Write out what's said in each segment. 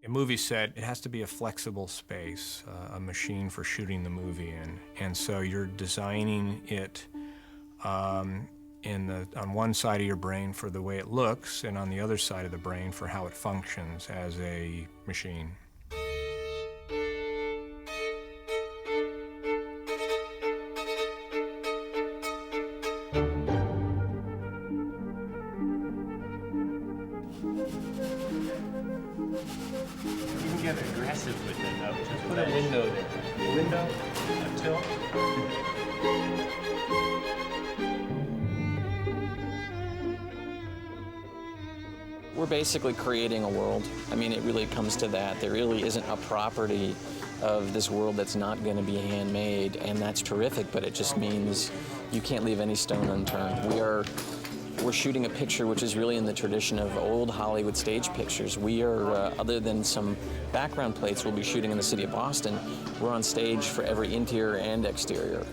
A movie set, it has to be a flexible space, a machine for shooting the movie in. And so you're designing it on one side of your brain for the way it looks, and on the other side of the brain for how it functions as a machine. You can get aggressive with it, though. Just put a window there. A window, a tilt. We're basically creating a world. I mean, it really comes to that. There really isn't a property of this world that's not going to be handmade, and that's terrific, but it just means you can't leave any stone unturned. We're shooting a picture which is really in the tradition of old Hollywood stage pictures. We are, other than some background plates we'll be shooting in the city of Boston, we're on stage for every interior and exterior.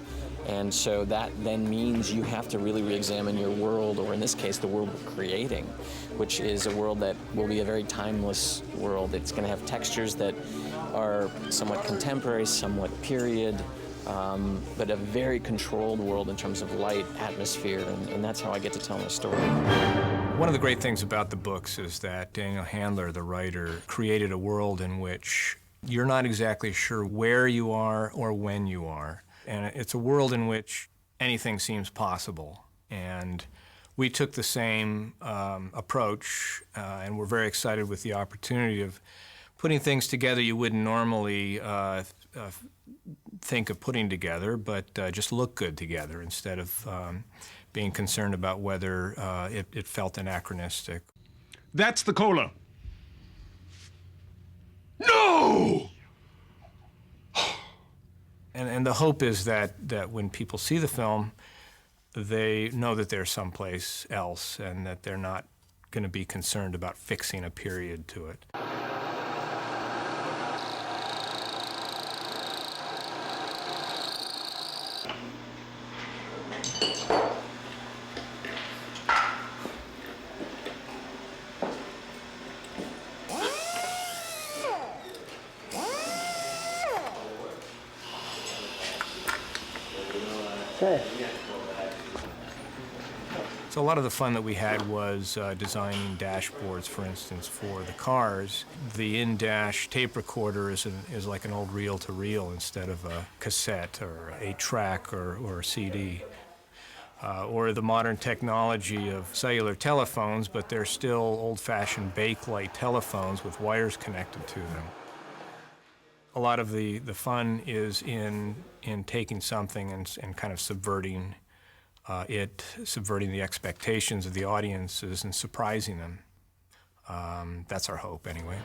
And so that then means you have to really re-examine your world, or in this case, the world we're creating, which is a world that will be a very timeless world. It's going to have textures that are somewhat contemporary, somewhat period, but a very controlled world in terms of light, atmosphere, and that's how I get to tell my story. One of the great things about the books is that Daniel Handler, the writer, created a world in which you're not exactly sure where you are or when you are. And it's a world in which anything seems possible. And we took the same approach, and we're very excited with the opportunity of putting things together you wouldn't normally think of putting together, but just look good together instead of being concerned about whether it felt anachronistic. That's the cola. No! And the hope is that when people see the film, they know that they're someplace else and that they're not going to be concerned about fixing a period to it. So a lot of the fun that we had was designing dashboards, for instance, for the cars. The in-dash tape recorder is like an old reel-to-reel instead of a cassette or a track or a CD. Or the modern technology of cellular telephones, but they're still old-fashioned Bakelite telephones with wires connected to them. A lot of the fun is in taking something and kind of subverting subverting the expectations of the audiences and surprising them. That's our hope, anyway.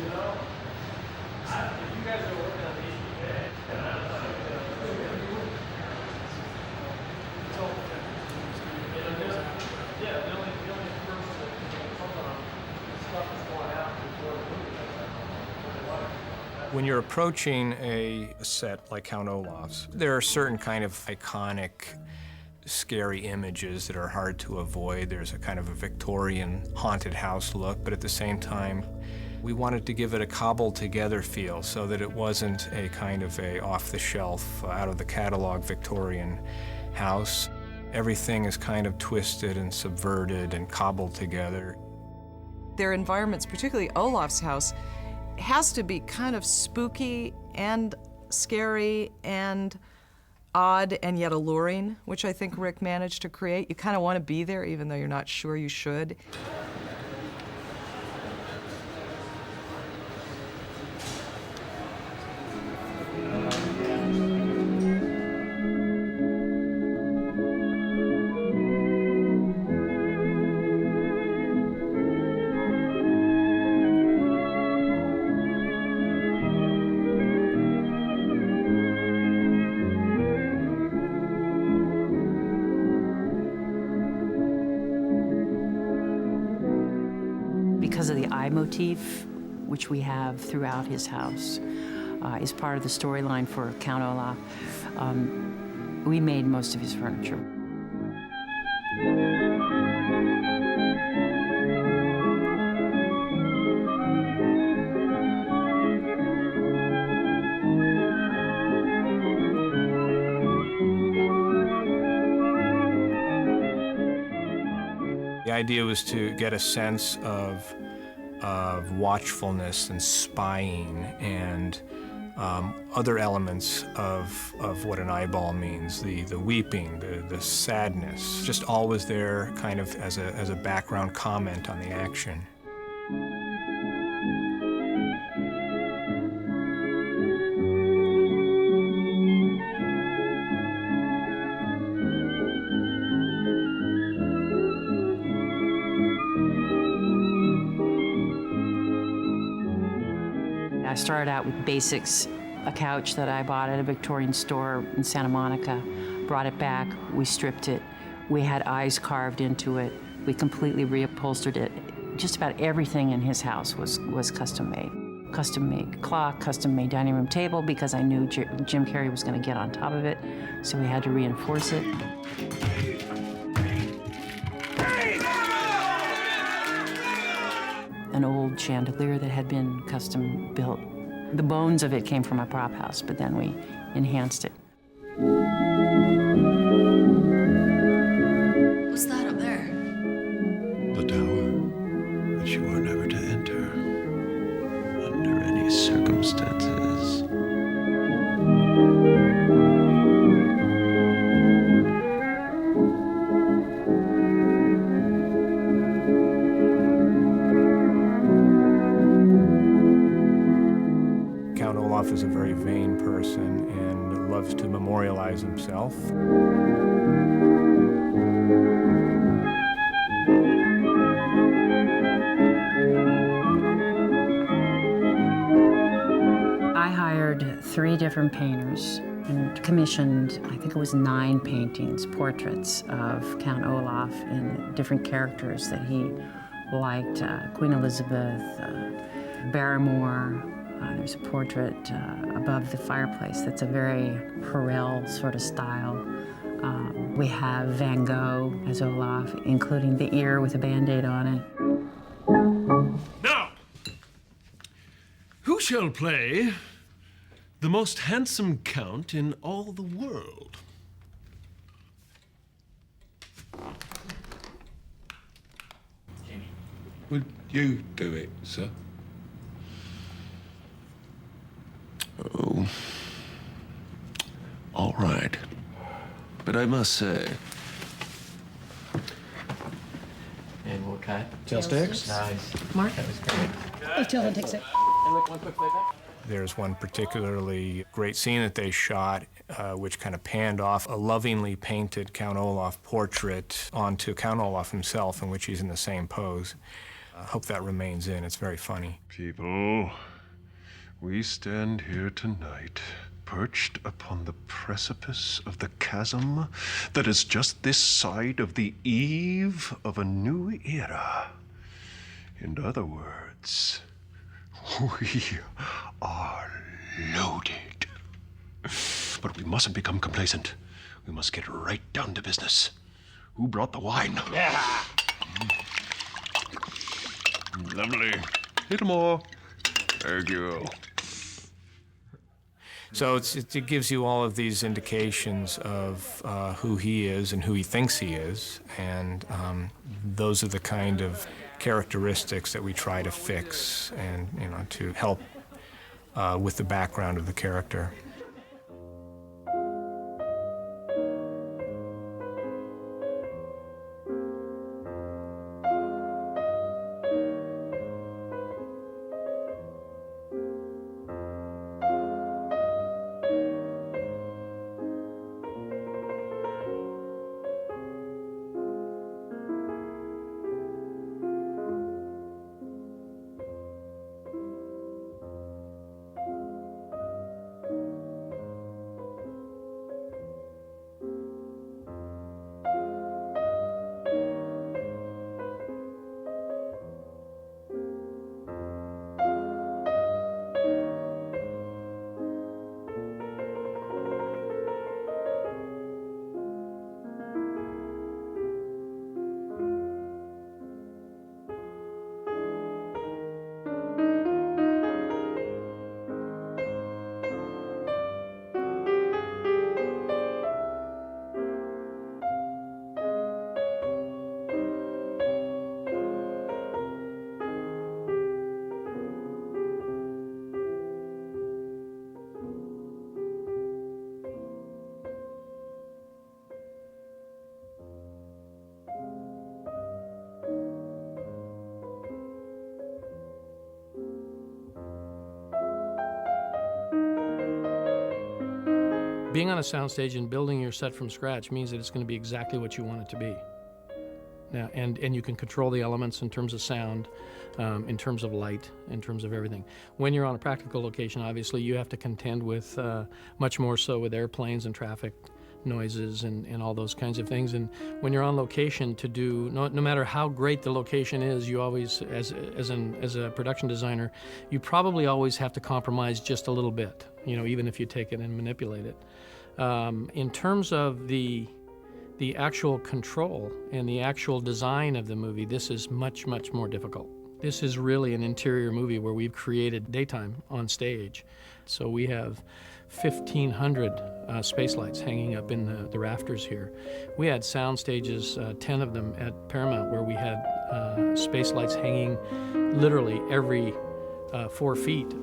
You know, if you guys are working on these today, yeah, the only person that something on stuff is going out before the movie. When you're approaching a set like Count Olaf's, there are certain kind of iconic, scary images that are hard to avoid. There's a kind of a Victorian haunted house look, but at the same time, we wanted to give it a cobbled-together feel so that it wasn't a kind of a off-the-shelf, out-of-the-catalog Victorian house. Everything is kind of twisted and subverted and cobbled together. Their environments, particularly Olaf's house, has to be kind of spooky and scary and odd and yet alluring, which I think Rick managed to create. You kind of want to be there even though you're not sure you should. Because of the eye motif, which we have throughout his house, is part of the storyline for Count Olaf. We made most of his furniture. idea was to get a sense of watchfulness and spying and other elements of what an eyeball means, the weeping, the sadness, just always there kind of as a background comment on the action. I started out with basics, a couch that I bought at a Victorian store in Santa Monica, brought it back, we stripped it, we had eyes carved into it, we completely reupholstered it. Just about everything in his house was custom made. Custom made clock, custom made dining room table, because I knew Jim Carrey was going to get on top of it, so we had to reinforce it. An old chandelier that had been custom built. The bones of it came from a prop house, but then we enhanced it. What's that up there? The tower which you are never to enter under any circumstances. Count Olaf is a very vain person and loves to memorialize himself. I hired 3 different painters and commissioned, I think it was 9 paintings, portraits of Count Olaf and different characters that he liked. Queen Elizabeth, Barrymore. There's a portrait above the fireplace that's a very Perel sort of style. We have Van Gogh as Olaf, including the ear with a Band-Aid on it. Now, who shall play the most handsome count in all the world? Would you do it, sir? Oh. All right. But I must say, And we'll cut. Tail sticks? Nice. Mark? That was great. Oh, Dylan takes it. And one quick playback. There's one particularly great scene that they shot, which kind of panned off a lovingly painted Count Olaf portrait onto Count Olaf himself, in which he's in the same pose. I hope that remains in. It's very funny. People, we stand here tonight, perched upon the precipice of the chasm that is just this side of the eve of a new era. In other words, we are loaded. But we mustn't become complacent. We must get right down to business. Who brought the wine? Yeah. Lovely. Little more. Thank you. So it gives you all of these indications of who he is and who he thinks he is, and those are the kind of characteristics that we try to fix and, you know, to help with the background of the character. Being on a soundstage and building your set from scratch means that it's going to be exactly what you want it to be. Now, and you can control the elements in terms of sound, in terms of light, in terms of everything. When you're on a practical location, obviously, you have to contend with much more so with airplanes and traffic noises and all those kinds of things. And when you're on location to do, no matter how great the location is, you always, as a production designer, you probably always have to compromise just a little bit, even if you take it and manipulate it. In terms of the actual control and the actual design of the movie, this is much, much more difficult. This is really an interior movie where we've created daytime on stage. So we have 1,500 space lights hanging up in the rafters here. We had sound stages, 10 of them at Paramount, where we had space lights hanging literally every 4 feet.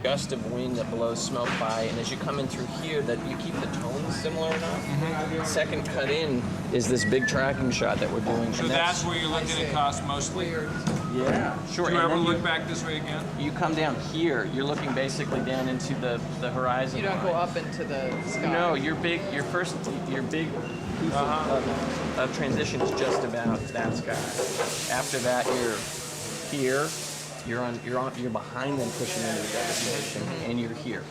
Gust of wind that blows smoke by, and as you come in through here, that you keep the tones similar enough. Second cut in is this big tracking shot that we're doing. So that's where you're looking at cost mostly? Yeah, sure. Do you ever look back this way again? You come down here, you're looking basically down into the horizon. You don't go up into the sky. No, your big piece of transition is just about that sky. After that, you're here. You're behind them pushing into the destination, and you're here.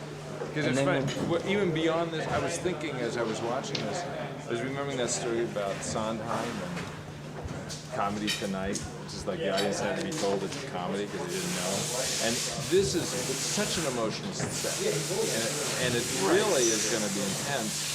Because it's funny, even beyond this, I was thinking as I was watching this, I was remembering that story about Sondheim and Comedy Tonight, which is like the audience had to be told it's a comedy because they didn't know. And it's such an emotional set, and it really is going to be intense.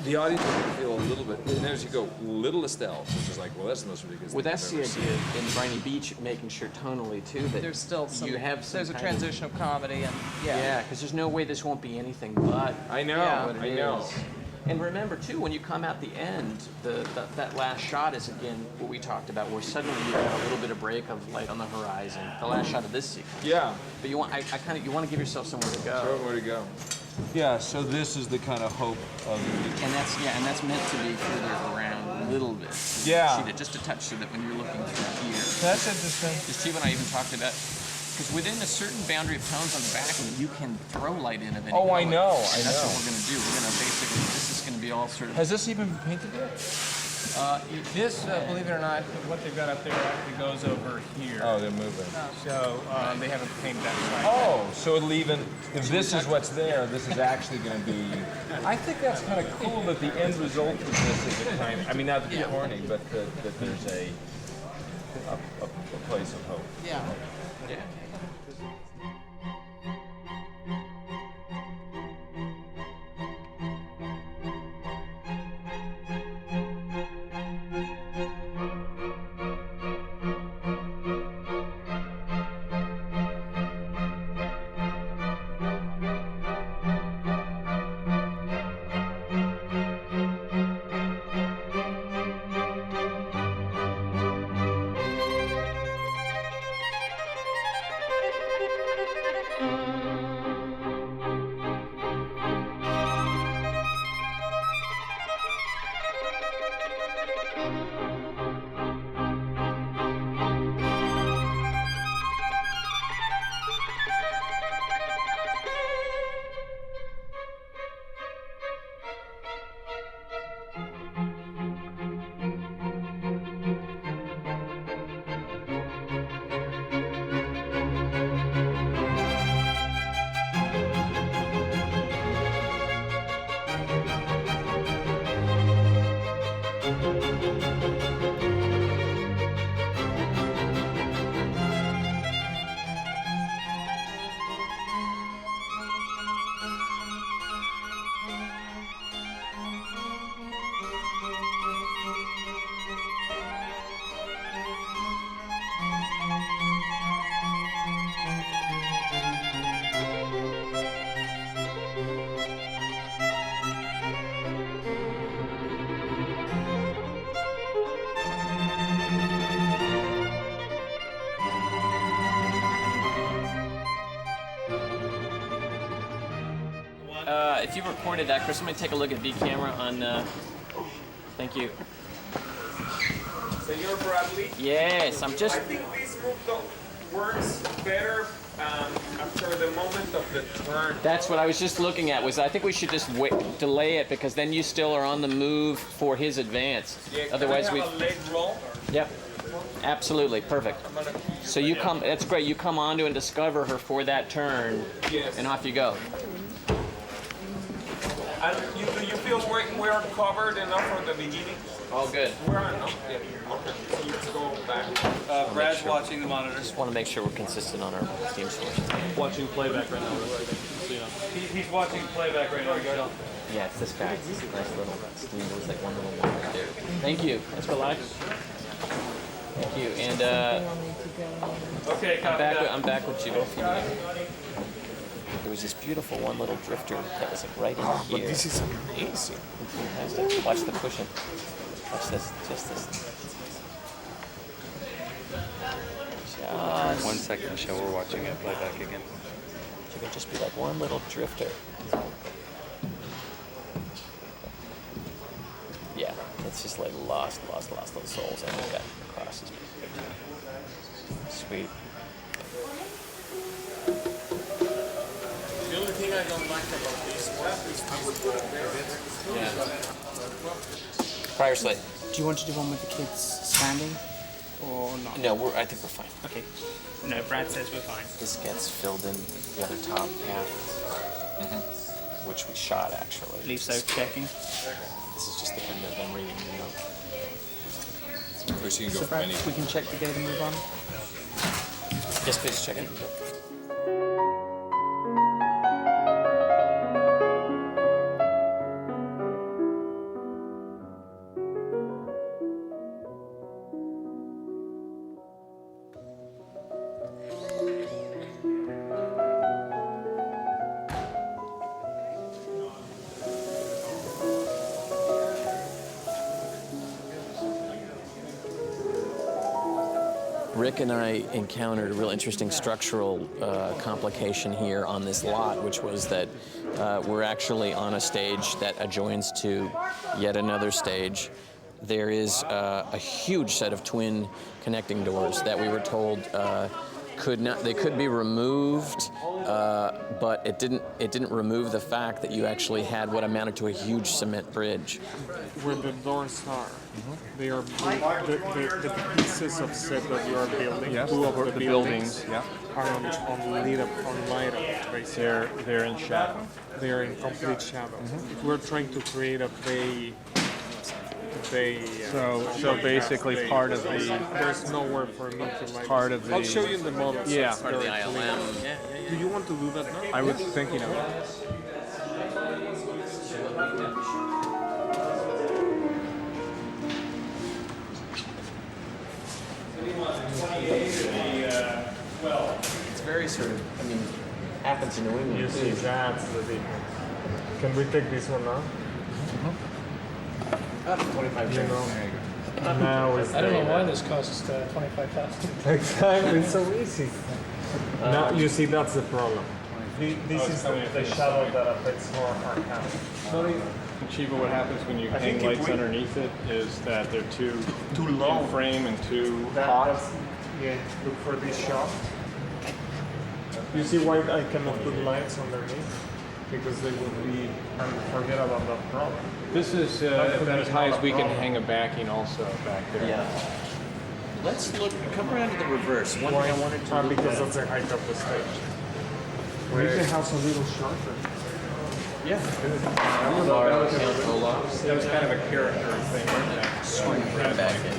The audience will feel a little bit, and as you go, Little Estelle, which is like, well, that's the most ridiculous Well, thing that's I've the ever idea seen. in Briny Beach, making sure tonally too that There's still some. there's a transition of comedy and Yeah, because there's no way this won't be anything but. I know, what it I know. is. And remember too, when you come out the end, that last shot is again what we talked about, where suddenly you have a little bit of break of light on the horizon. The last shot of this sequence. Yeah. But you want, you want to give yourself somewhere to go. Somewhere to go. Yeah, so this is the kind of hope of the... And that's meant to be further around a little bit. Yeah. Shoot it just a touch so that when you're looking through here. That's interesting. Because Chief and I even talked about, because within a certain boundary of tones on the back, you can throw light in of any Oh, I color. know, And that's what we're going to do. We're going to basically, this is going to be all sort of... Has this even been painted yet? This, believe it or not, what they've got up there actually goes over here. Oh, they're moving. So they haven't painted that side. Oh, so it'll even, if this is what's there, this is actually going to be... I think that's kind of cool that the end result of this is a kind of, I mean, not to be corny, but that there's a place of hope. Yeah. Yeah. if you recorded that, Chris, I'm gonna take a look at the camera on. Thank you. Senor Bradley? Yes, I'm just. I think this move works better after the moment of the turn. That's what I was just looking at. Was I think we should just delay it because then you still are on the move for his advance. Yeah, Otherwise, we have a leg roll. Yep. Absolutely perfect. So you come. That's great. You come onto and discover her for that turn, Yes. and off you go. And do you feel we are covered enough from the beginning? All good. We're enough. Yeah. Okay. So let's go back. Brad's watching the monitors. Just want to make sure we're consistent on our team scores. Watching playback right now. He's watching playback right now. Yeah, it's this guy. It's this nice little steam. It was like one little one right there. Thank you. Let's relax. Thank you. And Okay, I'm back with you. If you need. There was this beautiful one little drifter that was like right in here. But this is amazing. Fantastic. Watch the cushion. Watch this. Just this. Just. 1 second, Michelle. We're watching it playback again. You can just be like one little drifter. Yeah, it's just like lost little souls. I think that across is sweet. The only thing I don't like about this one is Yeah. Prior slate. Do you want to do one with the kids standing or not? No, I think we're fine. Okay. No, Brad says we're fine. This gets filled in the other top half, which we shot actually. Leave so checking. This is just the end of them reading the note. So you can So Brad, we can check the gate and move on. Yes, please check it. Rick and I encountered a real interesting structural complication here on this lot, which was that we're actually on a stage that adjoins to yet another stage. There is a huge set of twin connecting doors that we were told could be removed, but it didn't remove the fact that you actually had what amounted to a huge cement bridge. Where the doors are, they are the pieces of set that you are building. Yes, two of the buildings, yeah. are on light up, basically. They're in shadow. They are in complete shadow. We're trying to create a bay. So basically part of the there's nowhere for me to light. part of the I'll show you in the model. So Yeah. it's Part of the very clear. ILM. Do you want to do that now? I was thinking of it. It's very sort of, I mean, happens in New England. You see, that's the difference. Can we take this one now? 25 You know, now it's I don't know why this costs $25,000. exactly, it's so easy. Now you see, that's the problem. This is the shadow that affects our house. Chiba, what happens when you hang think lights underneath it is that they're too low. in frame and too That's, hot. yeah, look for this shot. You see why I cannot put lights underneath? Because they will be, and forget about that problem. This is about as high as we can hang a backing also back there. Yeah. Let's come around to the reverse. One thing I wanted to look because at. that's the height of the stage. Make the house a little shorter. Yeah. That was kind of a character thing. That Swing back in.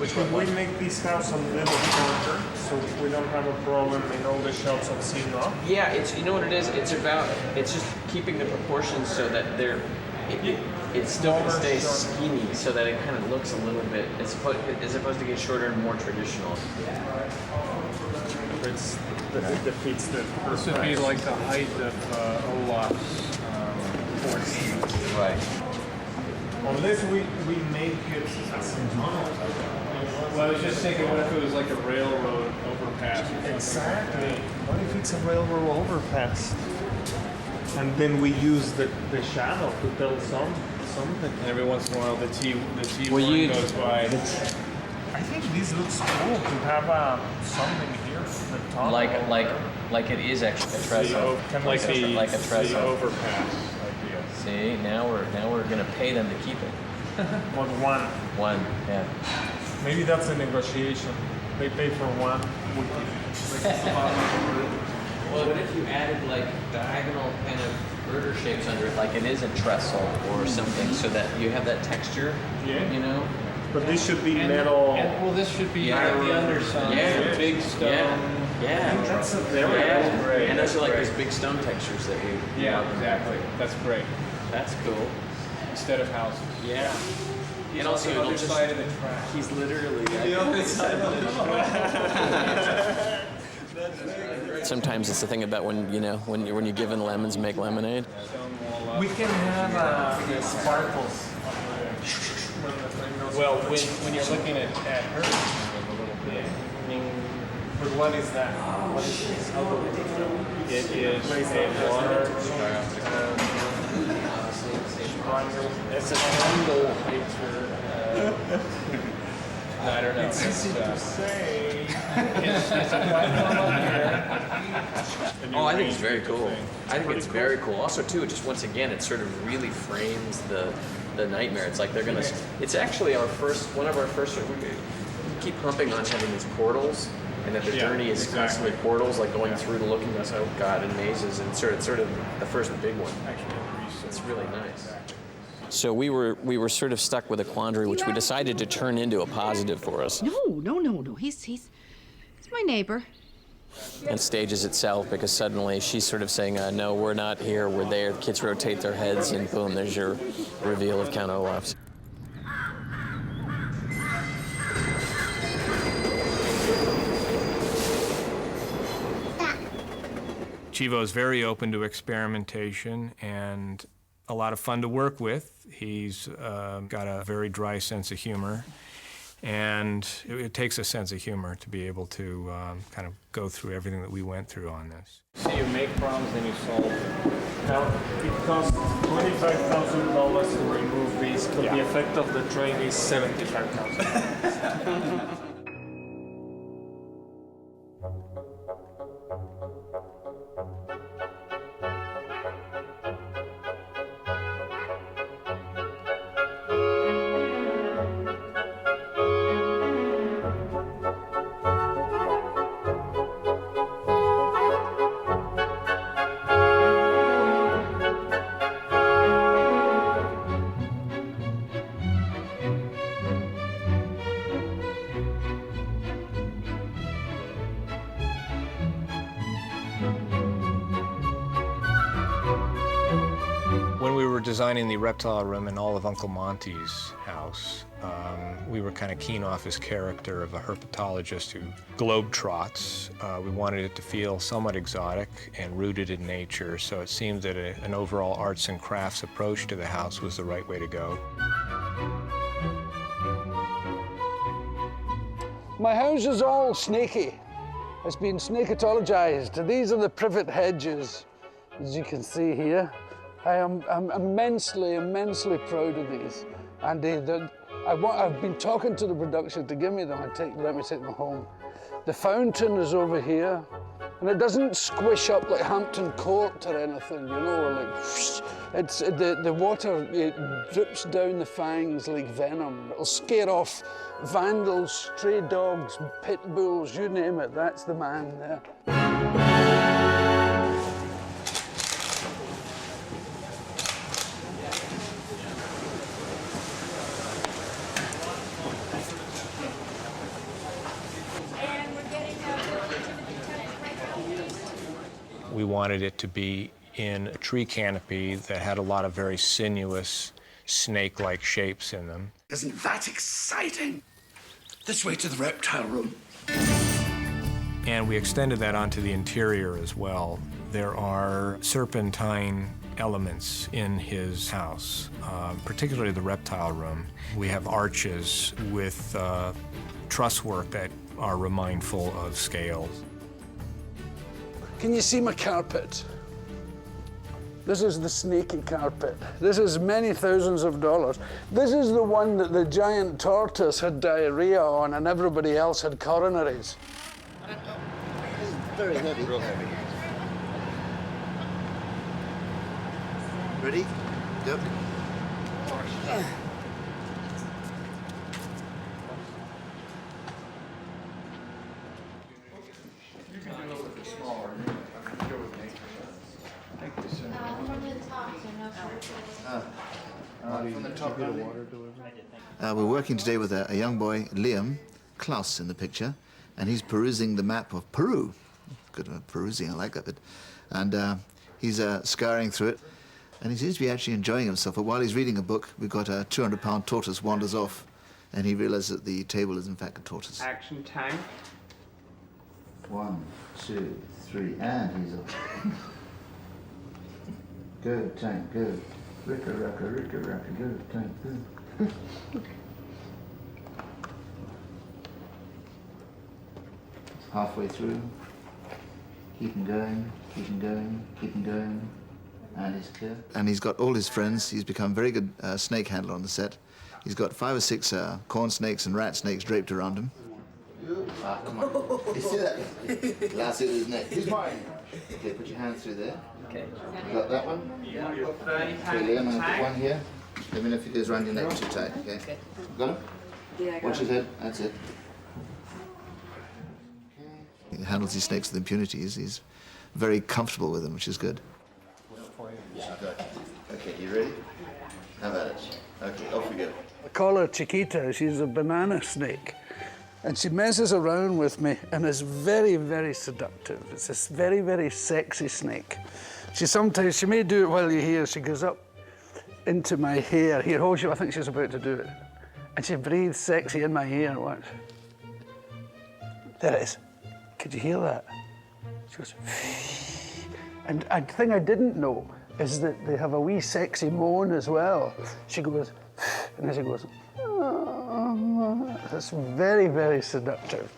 Which one? We make this house a little shorter, so we don't have a problem in all the shots of scene off. Yeah, it's, you know what it is? It's just keeping the proportions so that it still can stay skinny, so that it kind of looks a little bit, as opposed to get shorter and more traditional. It defeats the This would be like the height of Olaf's horse. Right. Unless we make it as Well, I was just thinking, what if it was like a railroad overpass? exactly. What if it's a railroad overpass? And then we use the shadow to tell something. And every once in a while, the T Well, line goes by. I think this looks cool to have something here at the top. Like it is actually a trestle. Like a trestle. The overpass idea. See, now we're gonna pay them to keep it. What, one? One, yeah. Maybe that's a negotiation. They pay for one. Well, what if you added like diagonal kind of girder shapes under it, like it is a trestle or something, so that you have that texture? Yeah. You know. But this should be metal. Well, this should be like the underside. Yeah. Big stone. Yeah. That's a very Yeah. great. And those are like Great. these big stone textures that we. Yeah, exactly. That's great. That's cool. Instead of houses. Yeah. He's And also on the it'll other just- side of the track. He's literally The other side of the track. Sometimes it's the thing about when you're given lemons, make lemonade. We can have the sparkles. Well, when you're looking at her, a little bit. But what is that? What is this? It is a water. It's a candle picture. I don't know. It's easy to say. It's a platform here. Oh, I think it's very cool. I think it's very cool. Also, too, just once again, it sort of really frames the nightmare. It's like they're gonna. It's actually one of our first. We keep pumping on having these portals, and that the journey is constantly portals, like going through to looking at in mazes, and it's sort of the first big one. It's really nice. So we were sort of stuck with a quandary, which we decided to turn into a positive for us. No. He's my neighbor. And stages itself, because suddenly she's sort of saying, no, we're not here, we're there. Kids rotate their heads, and boom, there's your reveal of Count Olaf's. Chivo is very open to experimentation and a lot of fun to work with. He's got a very dry sense of humor, and it takes a sense of humor to be able to kind of go through everything that we went through on this. So you make problems, then you solve them. Now, it costs $25,000 to remove these, but the effect of the train is $75,000. When we were designing the reptile room in all of Uncle Monty's house, we were kind of keen off his character of a herpetologist who globetrots. We wanted it to feel somewhat exotic and rooted in nature, so it seemed that an overall arts and crafts approach to the house was the right way to go. My house is all snaky. It's been snaketologized. These are the privet hedges, as you can see here. I'm immensely proud of these. And I've been talking to the production to give me them and let me take them home. The fountain is over here, and it doesn't squish up like Hampton Court or anything, you know, like whoosh. It's the water, it drips down the fangs like venom. It'll scare off vandals, stray dogs, pit bulls, you name it, that's the man there. We wanted it to be in a tree canopy that had a lot of very sinuous, snake-like shapes in them. Isn't that exciting? This way to the reptile room. And we extended that onto the interior as well. There are serpentine elements in his house, particularly the reptile room. We have arches with truss work that are remindful of scales. Can you see my carpet? This is the snaky carpet. This is many thousands of dollars. This is the one that the giant tortoise had diarrhea on and everybody else had coronaries. Very heavy. Real heavy. Ready? Yep. We're working today with a young boy, Liam, Klaus in the picture, and he's perusing the map of Peru. Good perusing, I like that bit. And he's scouring through it, and he seems to be actually enjoying himself. But while he's reading a book, we've got a 200-pound tortoise wanders off, and he realizes that the table is in fact a tortoise. Action time. 1, 2, 3, and he's off. Go, tank, go. Ricka, racka, go, tank, go. Halfway through. Keep him going, keep him going, keep him going. And he's clear. And he's got all his friends. He's become a very good snake handler on the set. He's got 5 or 6 corn snakes and rat snakes draped around him. Ah, come on. You see that? Last hit his neck. Who's mine? Okay, put your hand through there. Okay. You got that one? Yeah. Okay, Liam, I'm gonna put one here. Let me know if it goes around your neck too tight, okay? Got him? Yeah, I got him. Watch his head. That's it. He handles these snakes with impunity. He's very comfortable with them, which is good. Okay, you ready? How about it? Okay, off we go. I call her Chiquita. She's a banana snake. And she messes around with me and is very, very seductive. It's this very, very sexy snake. She may do it while you're here. She goes up into my hair. Here, hold you. I think she's about to do it. And she breathes sexy in my ear. Watch. There it is. Could you hear that? She goes, and a thing I didn't know is that they have a wee sexy moan as well. She goes, and then she goes, it's very, very seductive.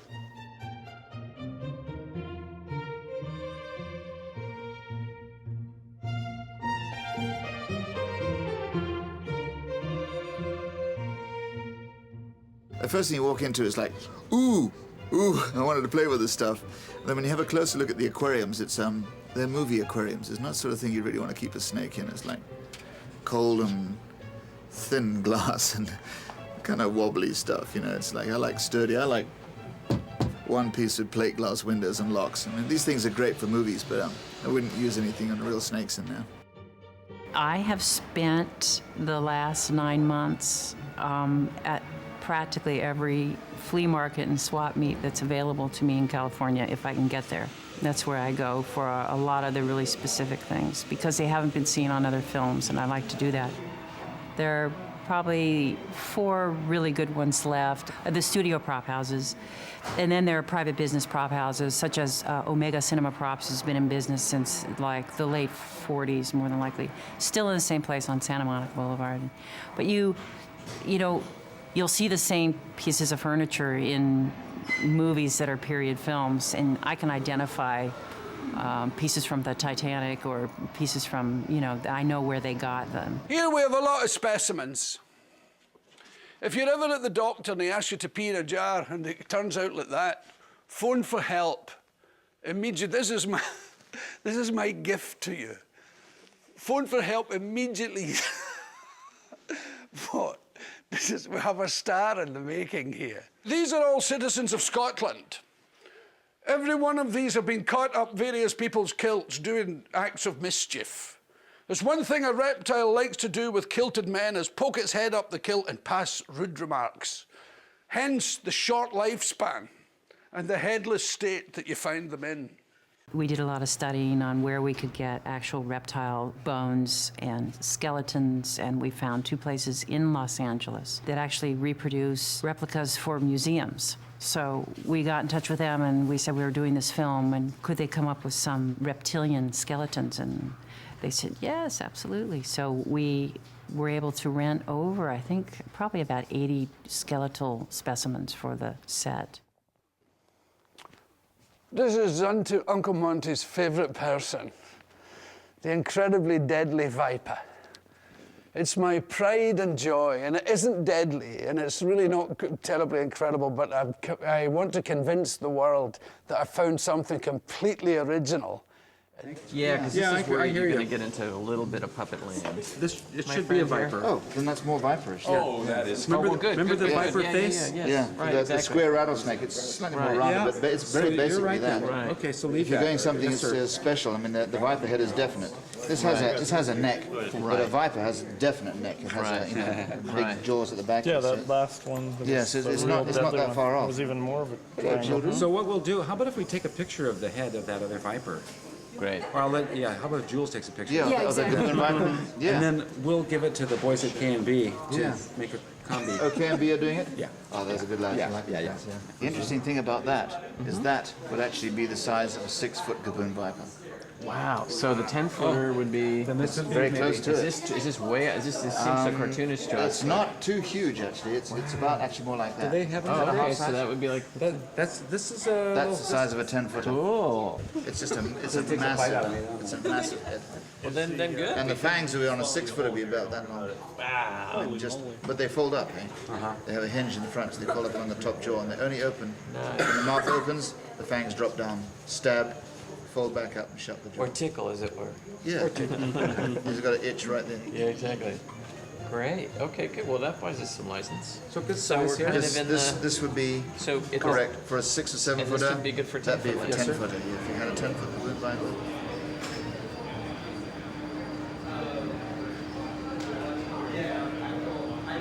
The first thing you walk into is like, ooh, I wanted to play with this stuff. And then when you have a closer look at the aquariums, it's they're movie aquariums. It's not the sort of thing you really want to keep a snake in. It's like cold and thin glass and kind of wobbly stuff, you know. It's like, I like sturdy. I like one piece of plate glass windows and locks. I mean, these things are great for movies, but I wouldn't use anything on real snakes in there. I have spent the last 9 months at practically every flea market and swap meet that's available to me in California if I can get there. That's where I go for a lot of the really specific things because they haven't been seen on other films, and I like to do that. There are probably 4 really good ones left. The studio prop houses, and then there are private business prop houses, such as Omega Cinema Props has been in business since like the late 40s, more than likely. Still in the same place on Santa Monica Boulevard. But you know, you'll see the same pieces of furniture in movies that are period films, and I can identify pieces from the Titanic or pieces from, you know, I know where they got them. Here we have a lot of specimens. If you're ever at the doctor and they ask you to pee in a jar and it turns out like that, phone for help. Immediately, this is my gift to you. Phone for help immediately. What? We have a star in the making here. These are all citizens of Scotland. Every one of these have been caught up various people's kilts doing acts of mischief. There's one thing a reptile likes to do with kilted men is poke its head up the kilt and pass rude remarks. Hence the short lifespan and the headless state that you find them in. We did a lot of studying on where we could get actual reptile bones and skeletons, and we found 2 places in Los Angeles that actually reproduce replicas for museums. So we got in touch with them and we said we were doing this film and could they come up with some reptilian skeletons, and they said yes, absolutely. So we were able to rent over, I think, probably about 80 skeletal specimens for the set. This is Uncle Monty's favorite person. the incredibly deadly viper. It's my pride and joy, and it isn't deadly, and it's really not terribly incredible, but I want to convince the world that I found something completely original. Yeah, because this is where you're going to get into a little bit of puppet land. It should be a viper. Oh, then that's more viperish. Oh, that is. Remember the viper face? Yeah, right, the square rattlesnake. It's slightly more rounded, but it's very basically that. Right. Okay, so leave If you're that. going something that's special, I mean, the viper head is definite. This has a neck, but a viper has a definite neck. It has big jaws at the back. Yeah, that last one. Yes, it's not that far off. It was even more of a triangle. So what we'll do, how about if we take a picture of the head of that other viper? Great. Or how about if Jules takes a picture? Yeah, exactly. Yeah. And then we'll give it to the boys at K&B to make a combi. Oh, K&B are doing it? Yeah. Oh, there's a good lad. Yeah, I like yeah. that. The interesting thing about that is that would actually be the size of a 6-foot Gaboon viper. Wow. So the 10-footer would be. Then this is very close to it. This seems so cartoonish to us. It's not too huge, actually. It's about actually more like that. Do they have okay, so that would be like. That's the size of a 10-footer. Cool. It's just a massive head. Well, then good. And the fangs will be on a 6-footer would be about that long. Wow. But they fold up, eh? They have a hinge in the front, so they fold up on the top jaw, and they only open. When the mouth opens, the fangs drop down, stab, fold back up and shut the jaw. Or tickle, as it were. Yeah. He's got an itch right there. Yeah, exactly. Great. Okay, good. Well, that buys us some license. So good So size we're here. kind of in This would be correct for a 6 or 7 And footer. this would be good for That'd be 10-foot. for Yes, sir. 10-footer. Yeah, if you had a 10-foot balloon viper.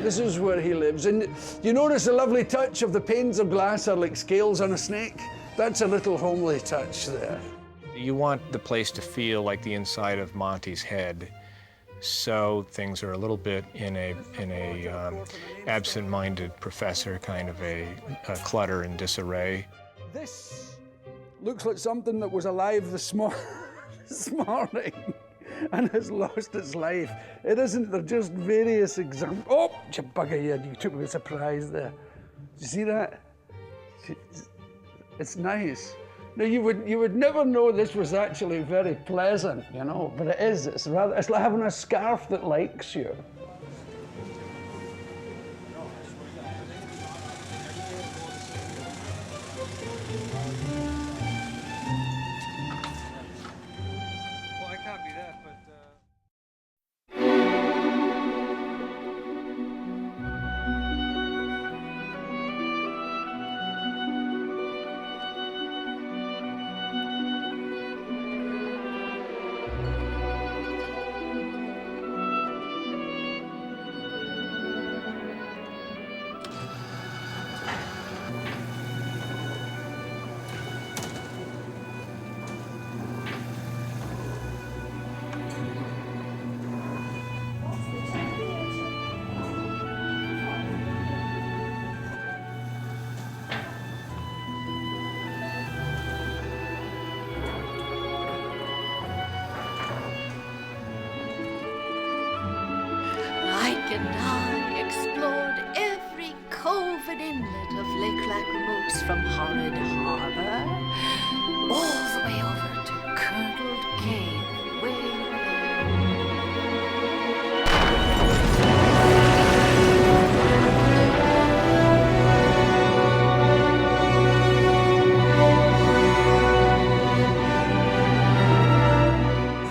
This is where he lives. And you notice a lovely touch of the panes of glass are like scales on a snake? That's a little homely touch there. You want the place to feel like the inside of Monty's head, so things are a little bit in a absent-minded professor kind of a clutter and disarray. This looks like something that was alive this morning and has lost its life. It isn't, they're just various examples. Oh, you bugger, you took me by surprise there. Did you see that? It's nice. Now you would never know this was actually very pleasant, you know, but it is. It's like having a scarf that likes you. Well, I copy that, but. Ike and I explored every cove and inlet of Lake Lachrymose from Horrid Harbor all the way over to Curdled Cave, way over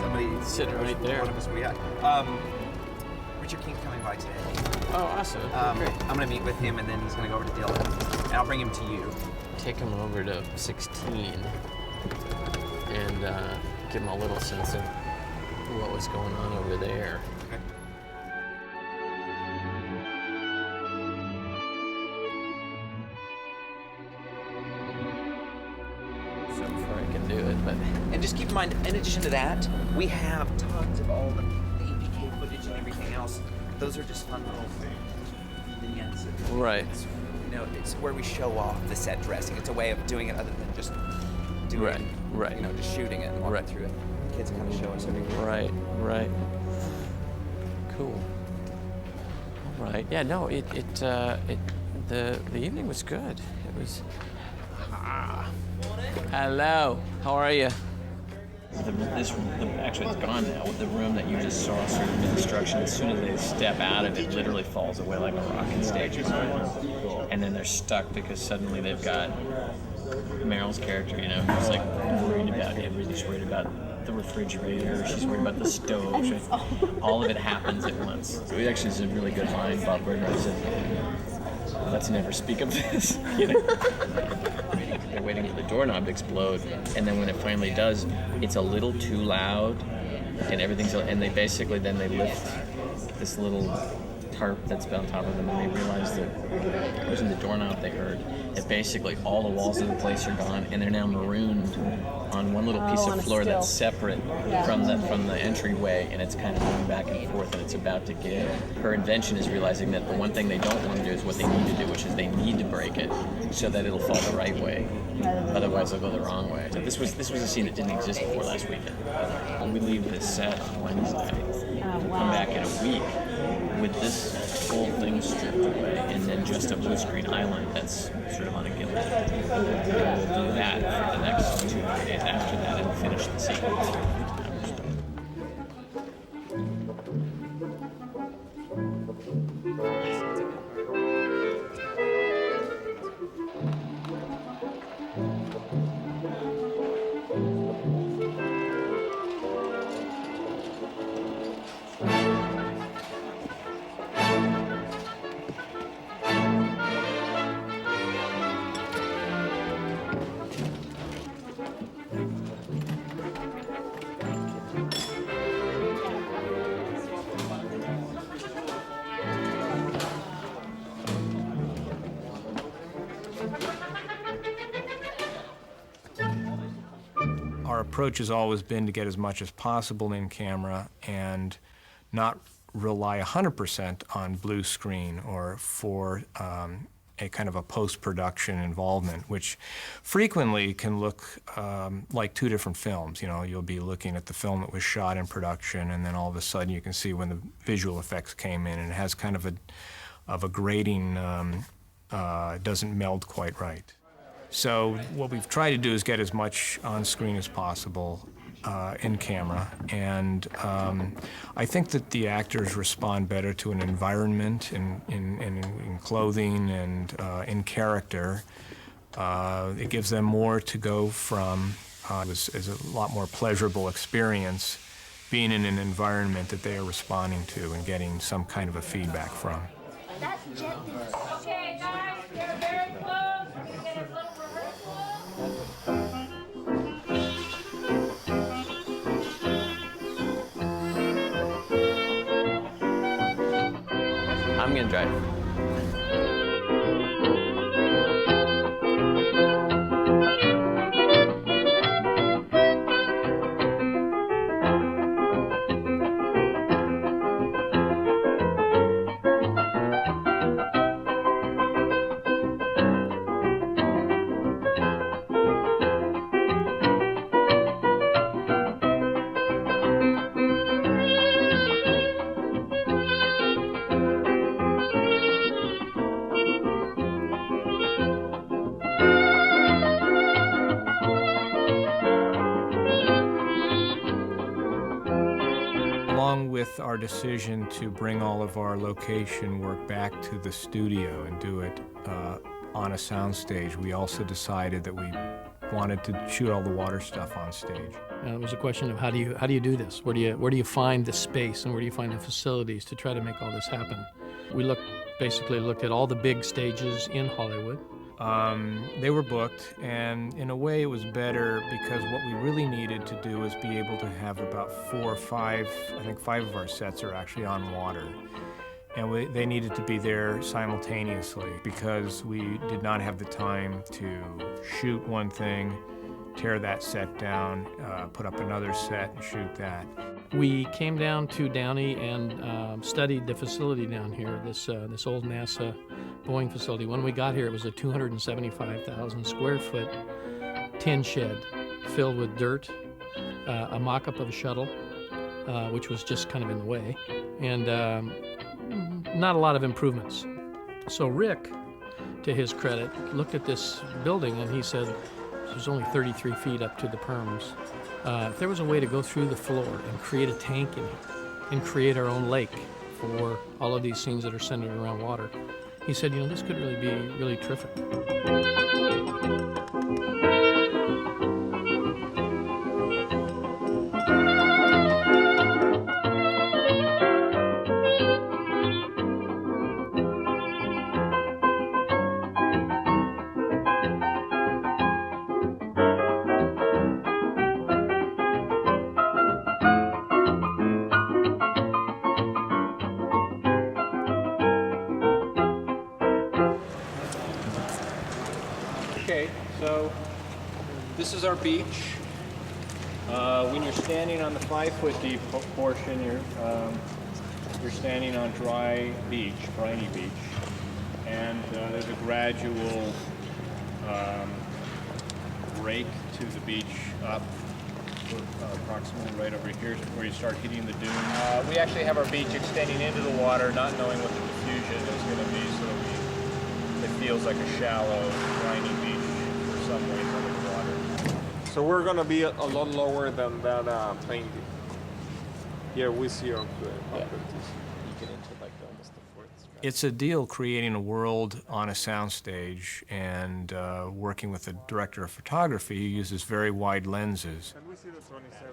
Somebody sitting right there. Richard King's coming by today. Oh, awesome. Great. I'm going to meet with him, and then he's going to go over to Dylan. And I'll bring him to you. Take him over to 16 and give him a little sense of what was going on over there. Okay. So before I can do it, but And just keep in mind, in addition to that, we have tons of all the APK footage and everything else. Those are just fun little vignettes. Right. It's, you know, it's where we show off the set dressing. It's a way of doing it other than just doing right. You know, just shooting it and walking through it. Kids kind of show us everything. Right. Cool. All right. Yeah. No. The evening was good. It was. Hello. How are you? Actually, it's gone now. The room that you just saw sort of in destruction, as soon as they step out of it, literally falls away like a rocket stage. And then they're stuck because suddenly they've got Meryl's character, you know, who's like worried about everything. She's worried about the refrigerator, she's worried about the stove. All of it happens at once. So it actually is a really good line. Bob Berger said, let's never speak of this. You know? They're waiting for the doorknob to explode, and then when it finally does, it's a little too loud, and and they basically then they lift this little tarp that's on top of them, and they realize that it wasn't the doorknob they heard. That basically all the walls of the place are gone, and they're now marooned on one little piece of floor that's separate from the entryway, and it's kind of moving back and forth, and it's about to give. Her invention is realizing that the one thing they don't want to do is what they need to do, which is they need to break it so that it'll fall the right way. Otherwise, it'll go the wrong way. So this was a scene that didn't exist before last weekend. When we leave this set on Wednesday, we'll come back in a week with this whole thing stripped away, and then just a blue screen island that's sort of unagilded. And we'll do that for the next 2 days after that and finish the sequence. Our approach has always been to get as much as possible in camera and not rely 100% on blue screen or for a kind of a post-production involvement, which frequently can look like two different films. You know, you'll be looking at the film that was shot in production, and then all of a sudden you can see when the visual effects came in, and it has kind of a grading, doesn't meld quite right. So what we've tried to do is get as much on screen as possible in camera, and I think that the actors respond better to an environment in clothing and in character. It gives them more to go from. It's a lot more pleasurable experience being in an environment that they are responding to and getting some kind of a feedback from. Okay, guys, they're very close. We're gonna get a little rehearsal. I'm gonna drive. Along with our decision to bring all of our location work back to the studio and do it on a soundstage, we also decided that we wanted to shoot all the water stuff on stage. It was a question of how do you do this? Where do you find the space, and where do you find the facilities to try to make all this happen? We basically looked at all the big stages in Hollywood. They were booked, and in a way it was better because what we really needed to do was be able to have about 4 or 5, I think 5 of our sets are actually on water. And they needed to be there simultaneously because we did not have the time to shoot one thing, tear that set down, put up another set and shoot that. We came down to Downey and studied the facility down here, this old NASA Boeing facility. When we got here, it was a 275,000 square foot tin shed filled with dirt, a mock-up of a shuttle, which was just kind of in the way, and not a lot of improvements. So Rick, to his credit, looked at this building and he said, there's only 33 feet up to the perms. If there was a way to go through the floor and create a tank in it and create our own lake for all of these scenes that are centered around water, he said, you know, this could really be really terrific. Okay, so this is our beach. When you're standing on the 5-foot deep portion, you're standing on dry beach, briny beach, and there's a gradual rake to the beach up, approximately right over here, where you start hitting the dune. We actually have our beach extending into the water, not knowing what the diffusion is going to be, so it feels like a shallow, briny beach for some ways under the water. So we're gonna be a lot lower than that painting. Here we see our It's a deal creating a world on a soundstage and working with a director of photography who uses very wide lenses. Can we see the 27?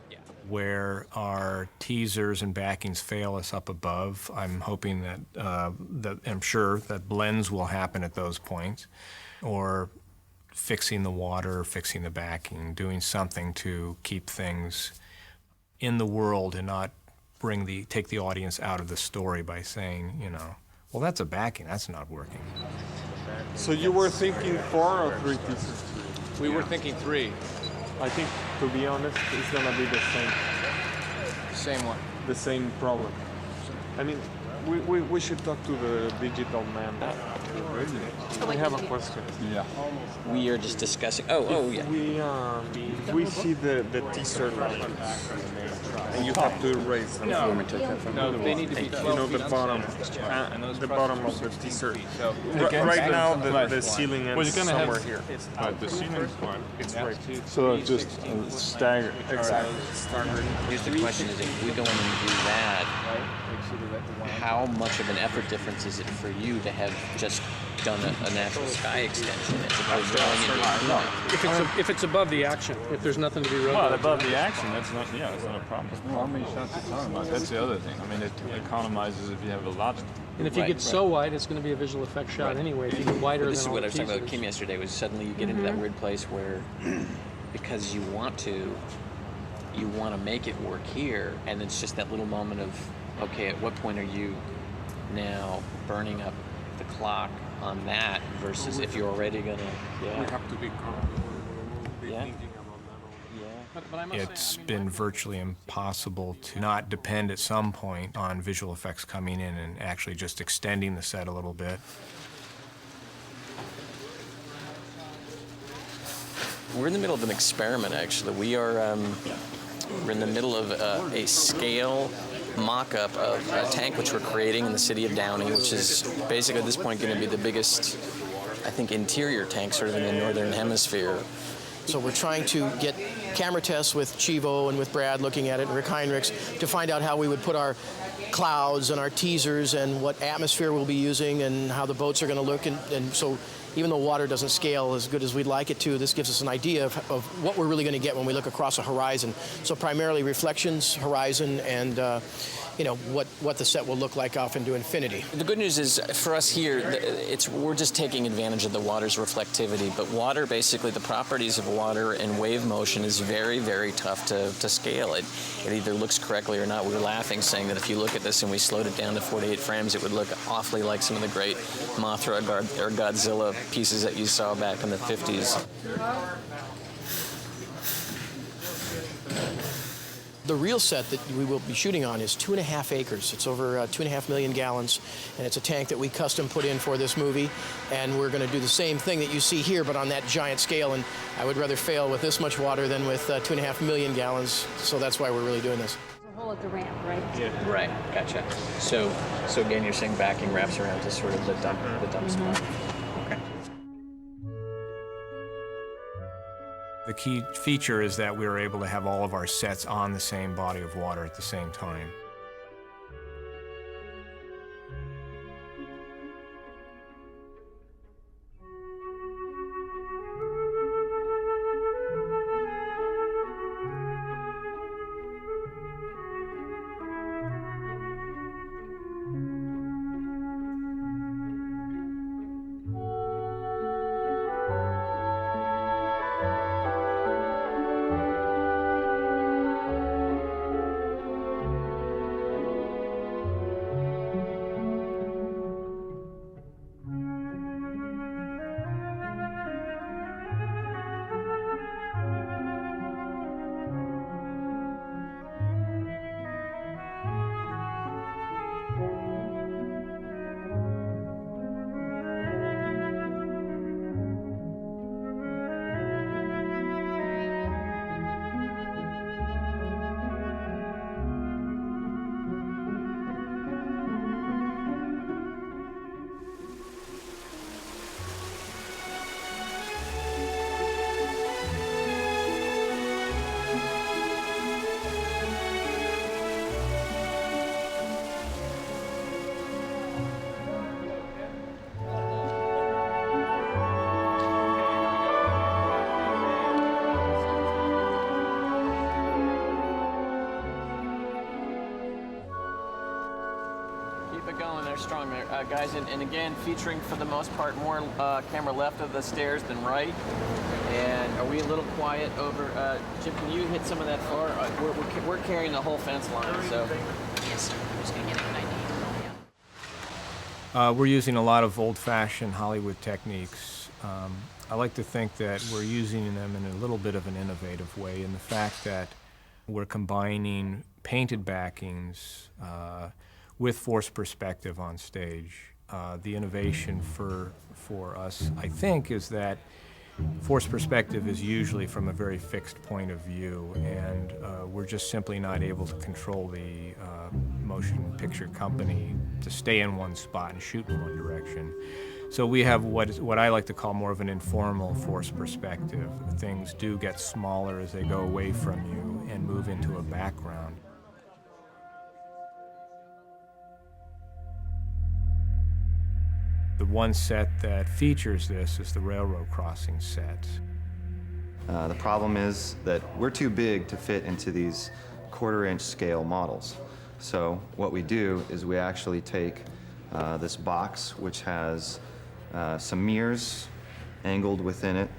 Yeah. Where our teasers and backings fail us up above. I'm hoping that, I'm sure that blends will happen at those points, or fixing the water, fixing the backing, doing something to keep things in the world and not take the audience out of the story by saying, you know, well, that's a backing, that's not working. So you were thinking 4 or 3 pieces? We were thinking 3. I think, to be honest, it's gonna be the same. Same one. The same problem. I mean, we should talk to the digital man. We have a question. Yeah. We are just discussing. Oh, yeah. We see the teaser lines, and you have to raise them. No, they need to be. You know, the bottom of the teaser. So right now the ceiling ends somewhere here. But the ceiling one, it's right. So it's just staggered. Exactly. Here's the question: is if we go in and do that, how much of an effort difference is it for you to have just done a natural sky extension as opposed to going into If it's above the action, if there's nothing to be wrote. Well, above the action, that's not a problem. How many shots are you talking about? That's the other thing. I mean, it economizes if you have a lot. And if you get so wide, it's going to be a visual effect shot anyway. If you get wider this is than what all I was talking about with teasers. Kim yesterday, was suddenly you get into that weird place where, because you want to make it work here, and it's just that little moment of, okay, at what point are you now burning up the clock on that versus if you're already gonna, We have to be comfortable. Yeah. It's been virtually impossible to not depend at some point on visual effects coming in and actually just extending the set a little bit. We're in the middle of an experiment, actually. We're in the middle of a scale mock-up of a tank which we're creating in the city of Downey, which is basically at this point going to be the biggest, I think, interior tank sort of in the northern hemisphere. So we're trying to get camera tests with Chivo and with Brad looking at it, and Rick Heinrichs, to find out how we would put our clouds and our teasers and what atmosphere we'll be using and how the boats are going to look. And so even though water doesn't scale as good as we'd like it to, this gives us an idea of what we're really going to get when we look across a horizon. So primarily reflections, horizon, and what the set will look like off into infinity. The good news is, for us here, we're just taking advantage of the water's reflectivity. But water, basically, the properties of water and wave motion is very, very tough to scale. It either looks correctly or not. We were laughing, saying that if you look at this and we slowed it down to 48 frames, it would look awfully like some of the great Mothra or Godzilla pieces that you saw back in the 50s. The real set that we will be shooting on is 2.5 acres. It's over 2.5 million gallons, and it's a tank that we custom put in for this movie. And we're going to do the same thing that you see here, but on that giant scale. And I would rather fail with this much water than with 2.5 million gallons. So that's why we're really doing this. There's a hole at the ramp, right? Yeah. Right. Gotcha. So again, you're saying backing wraps around to sort of the dump spot. Okay. The key feature is that we were able to have all of our sets on the same body of water at the same time. Going there strong there, guys, and again, featuring for the most part more camera left of the stairs than right. And are we a little quiet over? Jim, can you hit some of that far? We're carrying the whole fence line, so. Yes, sir. I'm just going to get a good idea. We're using a lot of old-fashioned Hollywood techniques. I like to think that we're using them in a little bit of an innovative way in the fact that we're combining painted backings with forced perspective on stage. The innovation for us, I think, is that forced perspective is usually from a very fixed point of view, and we're just simply not able to control the motion picture company to stay in one spot and shoot in one direction. So we have what I like to call more of an informal forced perspective. Things do get smaller as they go away from you and move into a background. The one set that features this is the railroad crossing set. The problem is that we're too big to fit into these quarter-inch scale models. So what we do is we actually take this box, which has some mirrors angled within it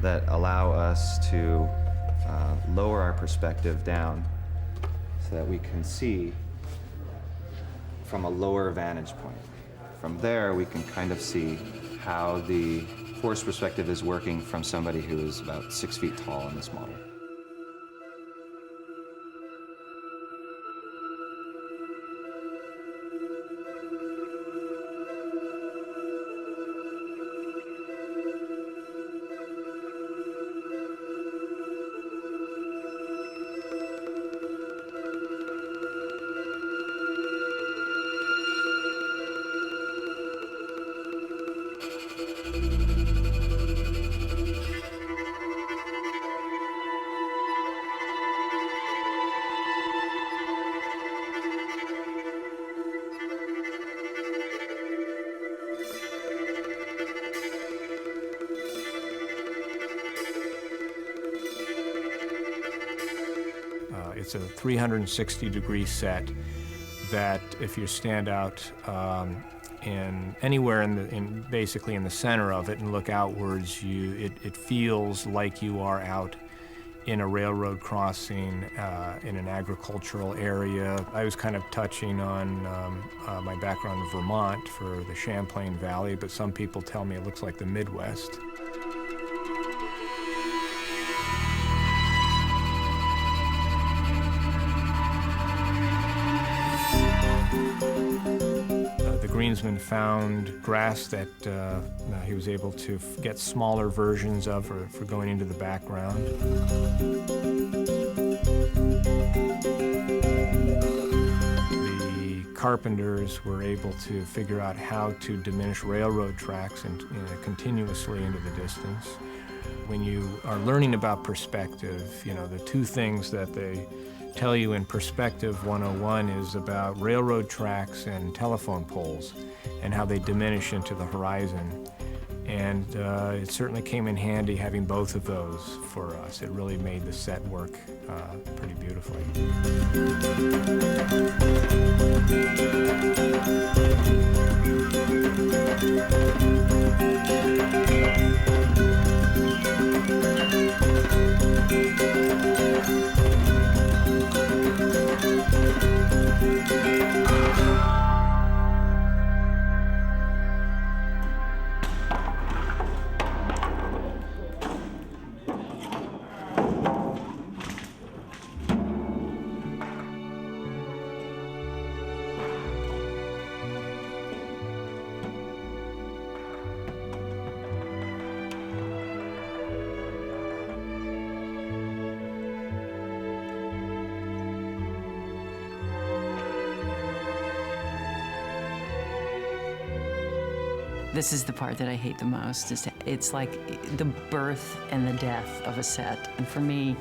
that allow us to lower our perspective down so that we can see from a lower vantage point. From there, we can kind of see how the forced perspective is working from somebody who is about 6 feet tall in this model. It's a 360-degree set that if you stand out anywhere basically in the center of it and look outwards, it feels like you are out in a railroad crossing in an agricultural area. I was kind of touching on my background in Vermont for the Champlain Valley, but some people tell me it looks like the Midwest. The greensman found grass that he was able to get smaller versions of for going into the background. The carpenters were able to figure out how to diminish railroad tracks continuously into the distance. When you are learning about perspective, you know, the two things that they tell you in Perspective 101 is about railroad tracks and telephone poles and how they diminish into the horizon. And it certainly came in handy having both of those for us. It really made the set work pretty beautifully. This is the part that I hate the most. It's like the birth and the death of a set. And for me,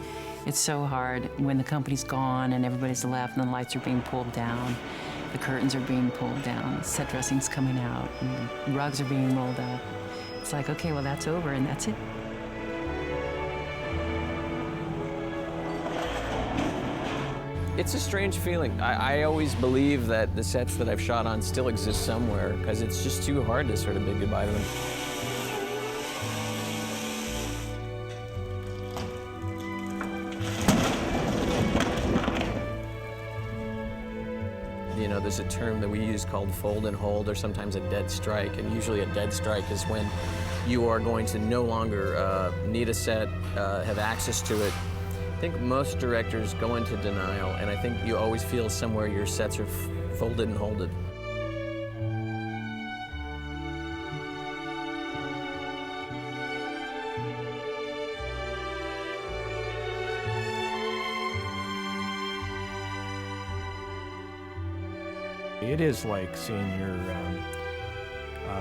it's so hard when the company's gone and everybody's left and the lights are being pulled down, the curtains are being pulled down, set dressing's coming out, and the rugs are being rolled up. It's like, okay, well, that's over and that's it. It's a strange feeling. I always believe that the sets that I've shot on still exist somewhere because it's just too hard to sort of bid goodbye to them. You know, there's a term that we use called fold and hold, or sometimes a dead strike, and usually a dead strike is when you are going to no longer need a set, have access to it. I think most directors go into denial, and I think you always feel somewhere your sets are folded and holded. It is like seeing your,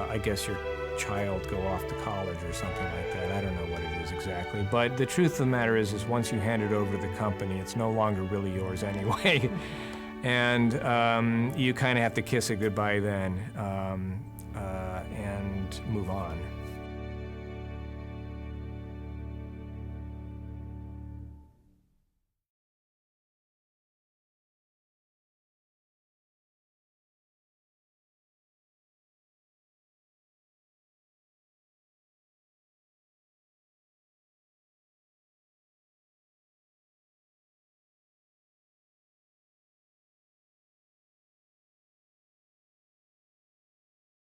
I guess your child go off to college or something like that. I don't know what it is exactly. But the truth of the matter is once you hand it over to the company, it's no longer really yours anyway. And you kind of have to kiss it goodbye then and move on.